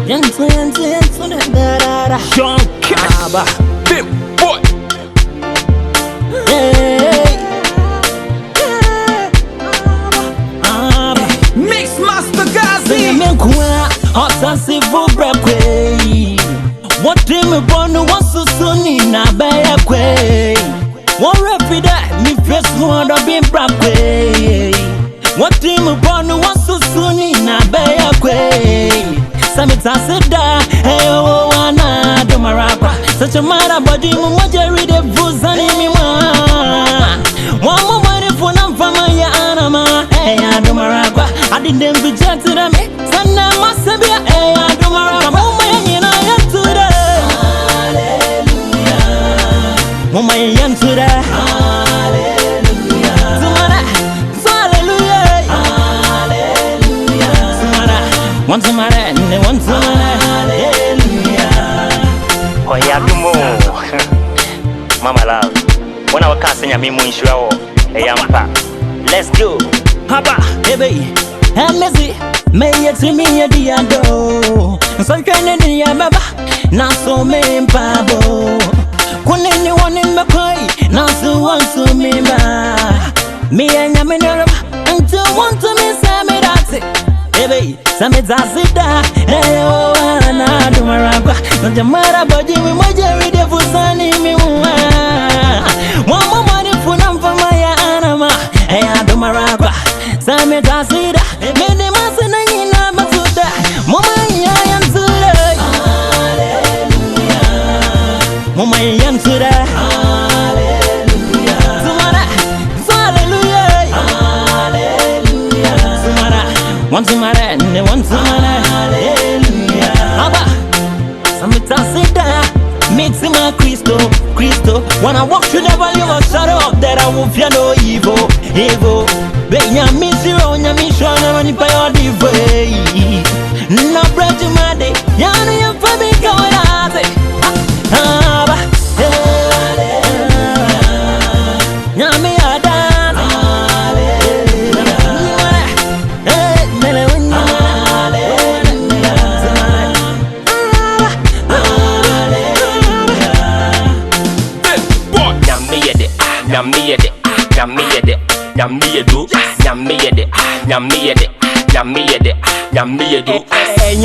Yentu da da da. John Cash, Bim Boy. Mix Master Gazi. Otansi vubra kwe. What dream born was so soon na baya kwe. One refida me face one of being brap kwe. What dream born was so soon na baya kwe. Samita seda hey oh wana do marapa. Such a mara body mo jerry de vuzani mi ma. One more money for nam fama ya anama. Hey I do marapa. I didn't be gentle to me. Sana masabia hey I do marapa. Mama yena yantura. Hallelujah. Mama yantura. Hallelujah. Zumara. Hallelujah. Hallelujah. Zumara. One zumara ne one zumara. Hallelujah. Oh yeah, dumo. Mama love. When I was casting a memo in show, let's go. Haba, baby. I'm busy. May it to me a diado. So can any baba. Now so me pabo. Kun anyone in my koi. Now so want to me ba. Me and Yaminera. And to want to me Sammy that's it. Baby, Sammy that's it. Hey oh na do maraba. No jamara body we moja with the fusani me wa. One more money for nam for my anama. Hey I do maraba. Sammy that's it. Many months and I masuda. Mama yantura. Hallelujah. Mama yantura. Hallelujah. Zumara. Hallelujah. Hallelujah. Zumara. One zumara and one zumara. Hallelujah. Aba. Samita sida. Mixing my Cristo. When I walk through the valley of shadow that I will fear no evil. Benya misiro nya mishwana mani payo divwe. Na bread to my day. Yana ya fabi kawalate. Aba. Nyami adan.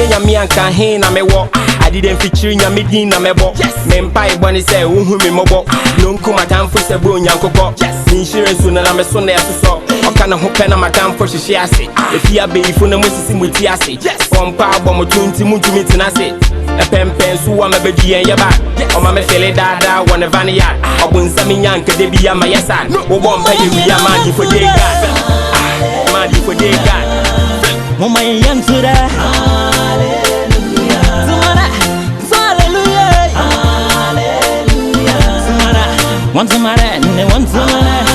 Nyamianka he na me wo. I didn't feature nyamidi na me bo. Mempa iboni say uhu mi mobo. Nonku matamfo se bro nyankoko. Insurance na me so na so. Oka na ho pe na matamfo hihye ase. Efia be ifo na musisi muti ase. Pompa abo mo tunti muntumi tinase. Epempen so wa mabedi en yeba. O ma me fele dada wona vania. Obunsa mi nyanka de bia ma yesa. Wo bompa ye wi amadi for day God. Amadi for day God. Mama yantura. Hallelujah. Zumara. Hallelujah. Hallelujah. Zumara. One zumara and one zumara.